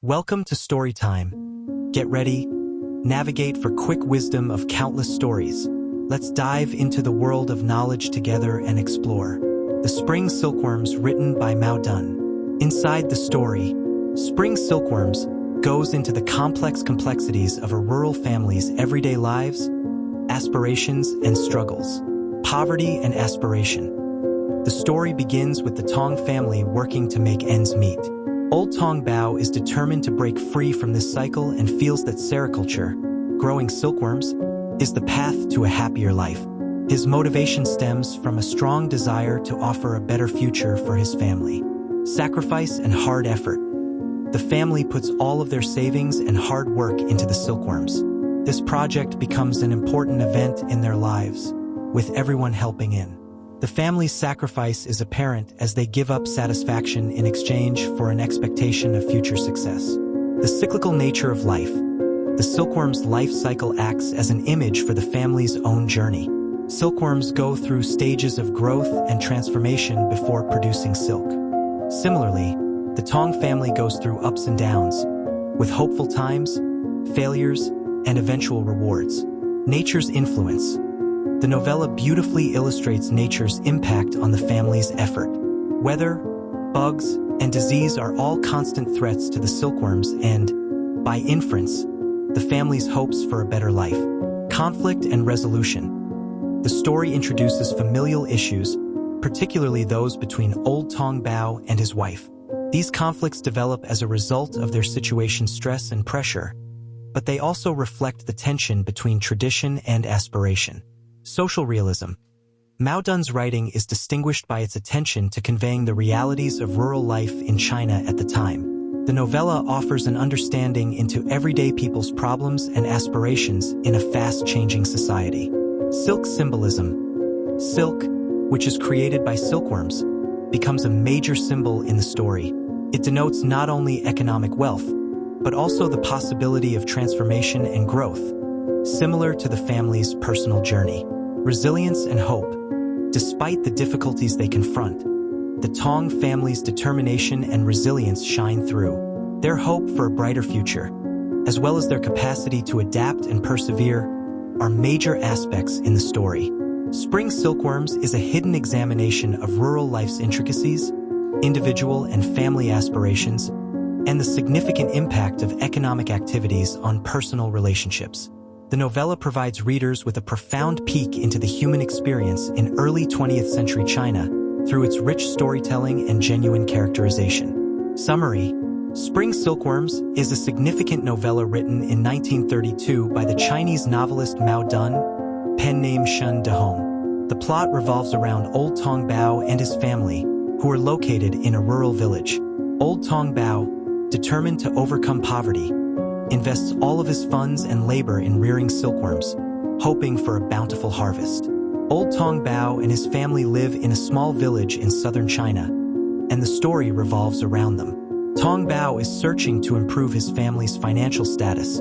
Welcome to Storytime. Get ready, navigate for quick wisdom of countless stories. Let's dive into the world of knowledge together and explore. The Spring Silkworms, written by Mao Dun. Inside the story, Spring Silkworms goes into the complex complexities of a rural family's everyday lives, aspirations and struggles, poverty and aspiration. The story begins with the Tong family working to make ends meet. Old Tong Ba is determined to break free from this cycle and feels that sericulture, growing silkworms, is the path to a happier life. His motivation stems from a strong desire to offer a better future for his family. Sacrifice and hard effort. The family puts all of their savings and hard work into the silkworms. This project becomes an important event in their lives, with everyone helping in. The family's sacrifice is apparent as they give up satisfaction in exchange for an expectation of future success. The cyclical nature of life. The silkworm's life cycle acts as an image for the family's own journey. Silkworms go through stages of growth and transformation before producing silk. Similarly, the Tong family goes through ups and downs, with hopeful times, failures, and eventual rewards. Nature's influence. The novella beautifully illustrates nature's impact on the family's effort. Weather, bugs, and disease are all constant threats to the silkworms and, by inference, the family's hopes for a better life. Conflict and resolution. The story introduces familial issues, particularly those between Old Tong Ba and his wife. These conflicts develop as a result of their situation's stress and pressure, but they also reflect the tension between tradition and aspiration. Social realism. Mao Dun's writing is distinguished by its attention to conveying the realities of rural life in China at the time. The novella offers an understanding into everyday people's problems and aspirations in a fast-changing society. Silk symbolism. Silk, which is created by silkworms, becomes a major symbol in the story. It denotes not only economic wealth, but also the possibility of transformation and growth, similar to the family's personal journey. Resilience and hope. Despite the difficulties they confront, the Tong family's determination and resilience shine through. Their hope for a brighter future, as well as their capacity to adapt and persevere, are major aspects in the story. Spring Silkworms is a hidden examination of rural life's intricacies, individual and family aspirations, and the significant impact of economic activities on personal relationships. The novella provides readers with a profound peek into the human experience in early 20th century China through its rich storytelling and genuine characterization. Summary: Spring Silkworms is a significant novella written in 1932 by the Chinese novelist Mao Dun, pen name Shun Dehong. The plot revolves around Old Tong Ba and his family, who are located in a rural village. Old Tong Ba, determined to overcome poverty, invests all of his funds and labor in rearing silkworms, hoping for a bountiful harvest. Old Tong Ba and his family live in a small village in southern China, and the story revolves around them. Tong Ba is searching to improve his family's financial status,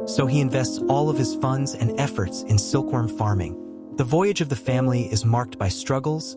so he invests all of his funds and efforts in silkworm farming. The voyage of the family is marked by struggles,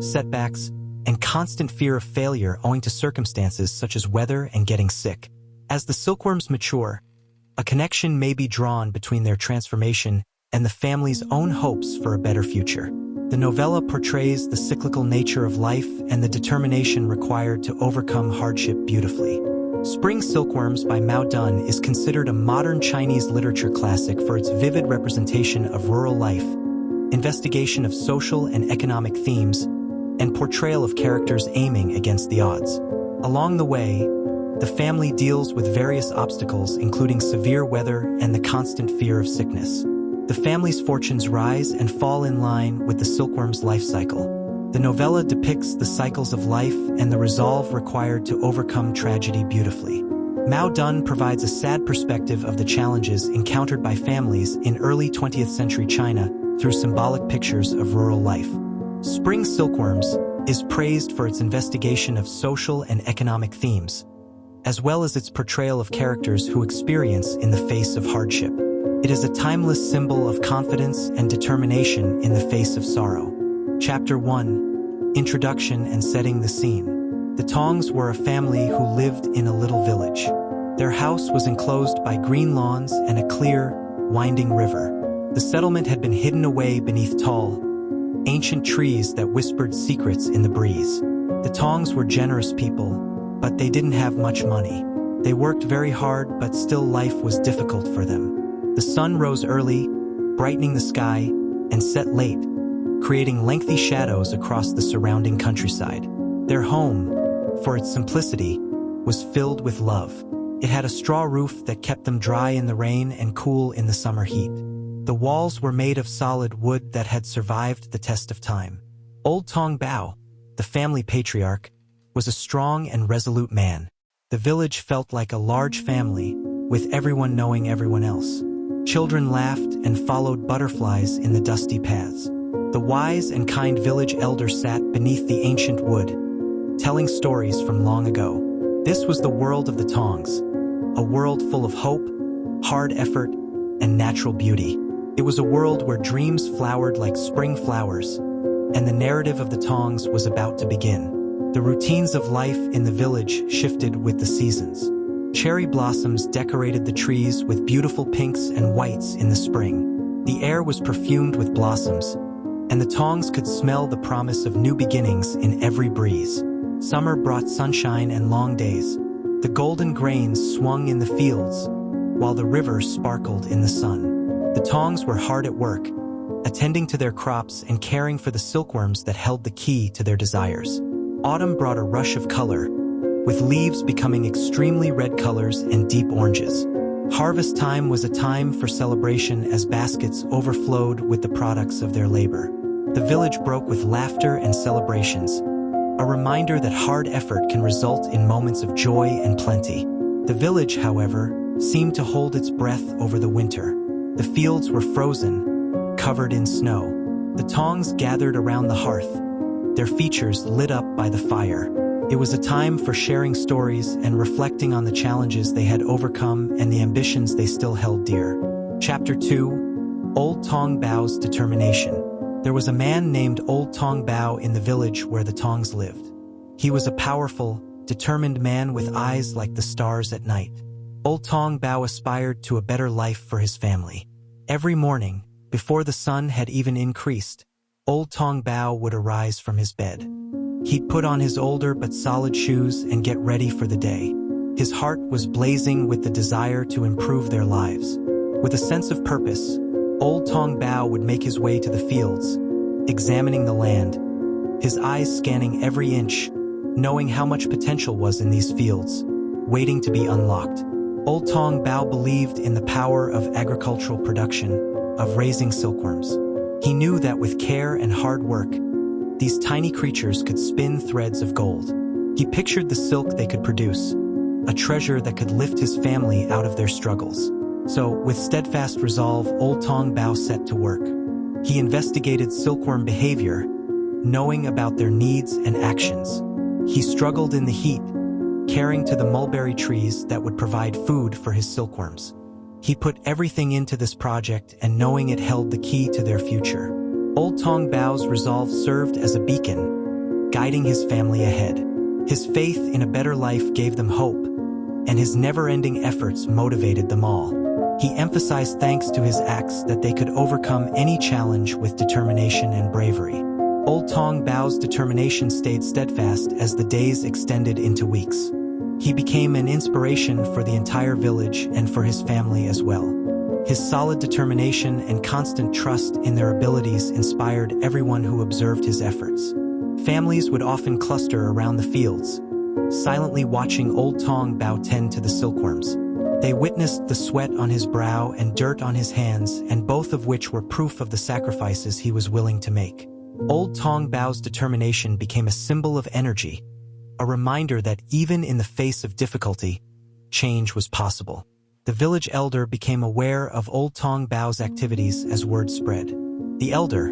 setbacks, and constant fear of failure owing to circumstances such as weather and getting sick. As the silkworms mature, a connection may be drawn between their transformation and the family's own hopes for a better future. The novella portrays the cyclical nature of life and the determination required to overcome hardship beautifully. Spring Silkworms by Mao Dun is considered a modern Chinese literature classic for its vivid representation of rural life, investigation of social and economic themes, and portrayal of characters aiming against the odds. Along the way, the family deals with various obstacles, including severe weather and the constant fear of sickness. The family's fortunes rise and fall in line with the silkworm's life cycle. The novella depicts the cycles of life and the resolve required to overcome tragedy beautifully. Mao Dun provides a sad perspective of the challenges encountered by families in early 20th century China through symbolic pictures of rural life. Spring Silkworms is praised for its investigation of social and economic themes, as well as its portrayal of characters who experience in the face of hardship. It is a timeless symbol of confidence and determination in the face of sorrow. Chapter 1: Introduction and setting the scene. The Tongs were a family who lived in a little village. Their house was enclosed by green lawns and a clear, winding river. The settlement had been hidden away beneath tall, ancient trees that whispered secrets in the breeze. The Tongs were generous people, but they didn't have much money. They worked very hard, but still life was difficult for them. The sun rose early, brightening the sky, and set late, creating lengthy shadows across the surrounding countryside. Their home, for its simplicity, was filled with love. It had a straw roof that kept them dry in the rain and cool in the summer heat. The walls were made of solid wood that had survived the test of time. Old Tong Ba, the family patriarch, was a strong and resolute man. The village felt like a large family, with everyone knowing everyone else. Children laughed and followed butterflies in the dusty paths. The wise and kind village elder sat beneath the ancient wood, telling stories from long ago. This was the world of the Tongs, a world full of hope, hard effort, and natural beauty. It was a world where dreams flowered like spring flowers, and the narrative of the Tongs was about to begin. The routines of life in the village shifted with the seasons. Cherry blossoms decorated the trees with beautiful pinks and whites in the spring. The air was perfumed with blossoms, and the Tongs could smell the promise of new beginnings in every breeze. Summer brought sunshine and long days. The golden grains swung in the fields, while the river sparkled in the sun. The Tongs were hard at work, attending to their crops and caring for the silkworms that held the key to their desires. Autumn brought a rush of color, with leaves becoming extremely red colors and deep oranges. Harvest time was a time for celebration as baskets overflowed with the products of their labor. The village broke with laughter and celebrations, a reminder that hard effort can result in moments of joy and plenty. The village, however, seemed to hold its breath over the winter. The fields were frozen, covered in snow. The Tongs gathered around the hearth, their features lit up by the fire. It was a time for sharing stories and reflecting on the challenges they had overcome and the ambitions they still held dear. Chapter 2: Old Tong Bao's Determination. There was a man named Old Tong Ba in the village where the Tongs lived. He was a powerful, determined man with eyes like the stars at night. Old Tong Ba aspired to a better life for his family. Every morning, before the sun had even increased, Old Tong Ba would arise from his bed. He'd put on his older but solid shoes and get ready for the day. His heart was blazing with the desire to improve their lives. With a sense of purpose, Old Tong Ba would make his way to the fields, examining the land, his eyes scanning every inch, knowing how much potential was in these fields, waiting to be unlocked. Old Tong Ba believed in the power of agricultural production, of raising silkworms. He knew that with care and hard work, these tiny creatures could spin threads of gold. He pictured the silk they could produce, a treasure that could lift his family out of their struggles. So, with steadfast resolve, Old Tong Ba set to work. He investigated silkworm behavior, knowing about their needs and actions. He struggled in the heat, caring to the mulberry trees that would provide food for his silkworms. He put everything into this project and knowing it held the key to their future. Old Tong Bao's resolve served as a beacon, guiding his family ahead. His faith in a better life gave them hope, and his never-ending efforts motivated them all. He emphasized thanks to his acts that they could overcome any challenge with determination and bravery. Old Tong Bao's determination stayed steadfast as the days extended into weeks. He became an inspiration for the entire village and for his family as well. His solid determination and constant trust in their abilities inspired everyone who observed his efforts. Families would often cluster around the fields, silently watching Old Tong Ba tend to the silkworms. They witnessed the sweat on his brow and dirt on his hands, and both of which were proof of the sacrifices he was willing to make. Old Tong Bao's determination became a symbol of energy, a reminder that even in the face of difficulty, change was possible. The village elder became aware of Old Tong Bao's activities as word spread. The elder,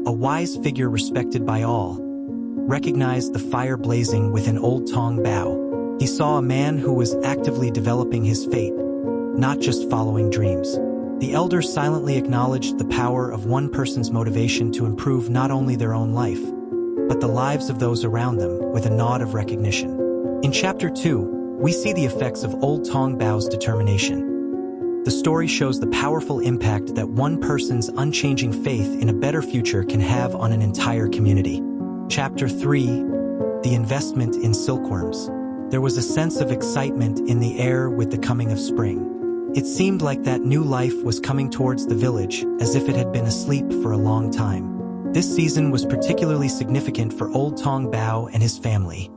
a wise figure respected by all, recognized the fire blazing within Old Tong Ba. He saw a man who was actively developing his fate, not just following dreams. The elder silently acknowledged the power of one person's motivation to improve not only their own life, but the lives of those around them with a nod of recognition. In Chapter 2, we see the effects of old Tong Bao's determination. The story shows the powerful impact that one person's unchanging faith in a better future can have on an entire community. Chapter 3: The Investment in Silkworms. There was a sense of excitement in the air with the coming of spring. It seemed like that new life was coming towards the village, as if it had been asleep for a long time. This season was particularly significant for old Tong Bao and his family.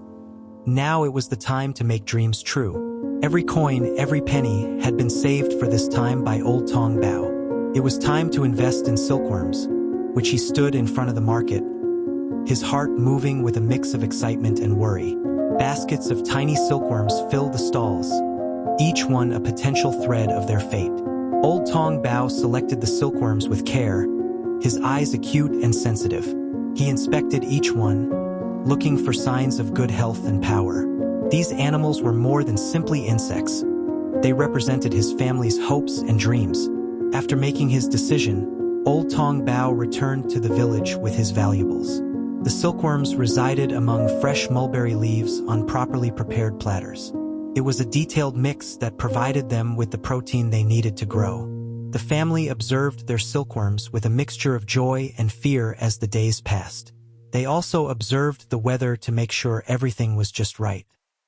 Now it was the time to make dreams true. Every coin, every penny had been saved for this time by old Tong Bao. It was time to invest in silkworms, which he stood in front of the market, his heart moving with a mix of excitement and worry. Baskets of tiny silkworms filled the stalls, each one a potential thread of their fate. Old Tong Bao selected the silkworms with care, his eyes acute and sensitive. He inspected each one, looking for signs of good health and power. These animals were more than simply insects. They represented his family's hopes and dreams. After making his decision, old Tong Bao returned to the village with his valuables. The silkworms resided among fresh mulberry leaves on properly prepared platters. It was a detailed mix that provided them with the protein they needed to grow. The family observed their silkworms with a mixture of joy and fear as the days passed. They also observed the weather to make sure everything was just right.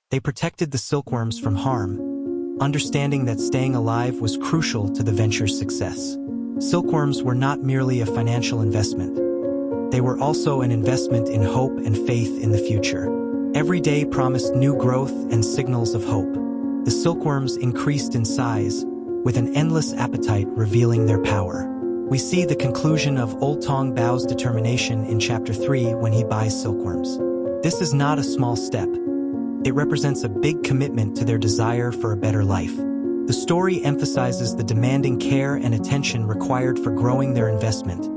They protected the silkworms from harm, understanding that staying alive was crucial to the venture's success. Silkworms were not merely a financial investment. They were also an investment in hope and faith in the future. Every day promised new growth and signals of hope. The silkworms increased in size, with an endless appetite revealing their power. We see the conclusion of old Tong Bao's determination in Chapter 3 when he buys silkworms. This is not a small step. It represents a big commitment to their desire for a better life. The story emphasizes the demanding care and attention required for growing their investment,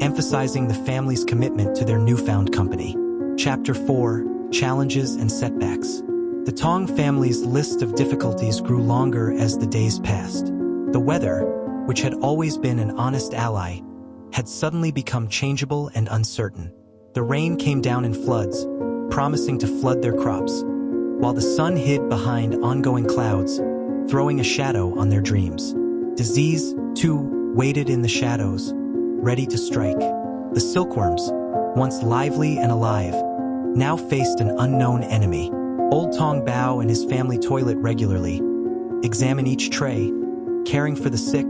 emphasizing the family's commitment to their newfound company. Chapter 4: Challenges and Setbacks. The Tong family's list of difficulties grew longer as the days passed. The weather, which had always been an honest ally, had suddenly become changeable and uncertain. The rain came down in floods, promising to flood their crops, while the sun hid behind ongoing clouds, throwing a shadow on their dreams. Disease, too, waited in the shadows, ready to strike. The silkworms, once lively and alive, now faced an unknown enemy. Old Tong Bao and his family toilet regularly, examine each tray, caring for the sick,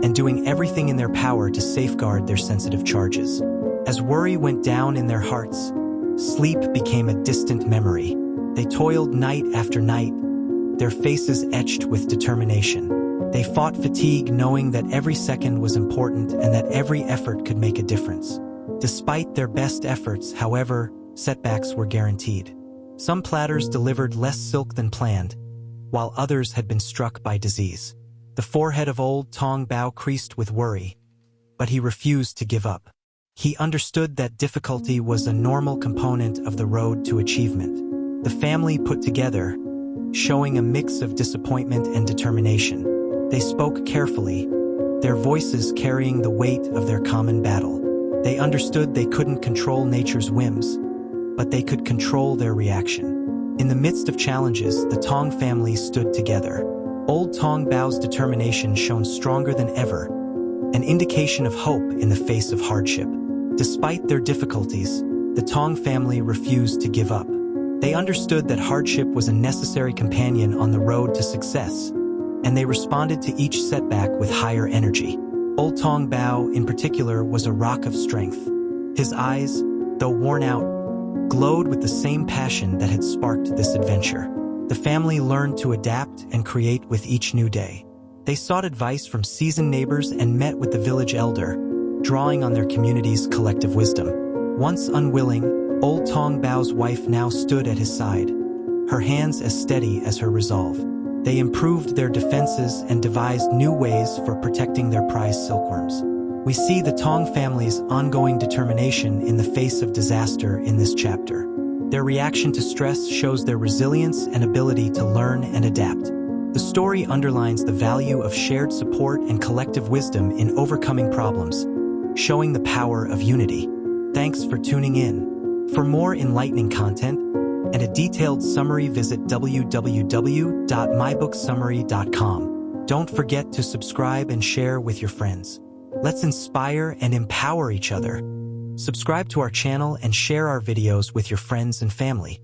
and doing everything in their power to safeguard their sensitive charges. As worry went down in their hearts, sleep became a distant memory. They toiled night after night, their faces etched with determination. They fought fatigue knowing that every second was important and that every effort could make a difference. Despite their best efforts, however, setbacks were guaranteed. Some platters delivered less silk than planned, while others had been struck by disease. The forehead of old Tong Bao creased with worry, but he refused to give up. He understood that difficulty was a normal component of the road to achievement. The family put together, showing a mix of disappointment and determination. They spoke carefully, their voices carrying the weight of their common battle. They understood they couldn't control nature's whims, but they could control their reaction. In the midst of challenges, the Tong family stood together. Old Tong Bao's determination shone stronger than ever, an indication of hope in the face of hardship. Despite their difficulties, the Tong family refused to give up. They understood that hardship was a necessary companion on the road to success, and they responded to each setback with higher energy. Old Tong Bao, in particular, was a rock of strength. His eyes, though worn out, glowed with the same passion that had sparked this adventure. The family learned to adapt and create with each new day. They sought advice from seasoned neighbors and met with the village elder, drawing on their community's collective wisdom. Once unwilling, old Tong Bao's wife now stood at his side, her hands as steady as her resolve. They improved their defenses and devised new ways for protecting their prized silkworms. We see the Tong family's ongoing determination in the face of disaster in this chapter. Their reaction to stress shows their resilience and ability to learn and adapt. The story underlines the value of shared support and collective wisdom in overcoming problems, showing the power of unity. Thanks for tuning in. For more enlightening content, and a detailed summary, visit www.mybookssummary.com. Don't forget to subscribe and share with your friends. Let's inspire and empower each other. Subscribe to our channel and share our videos with your friends and family.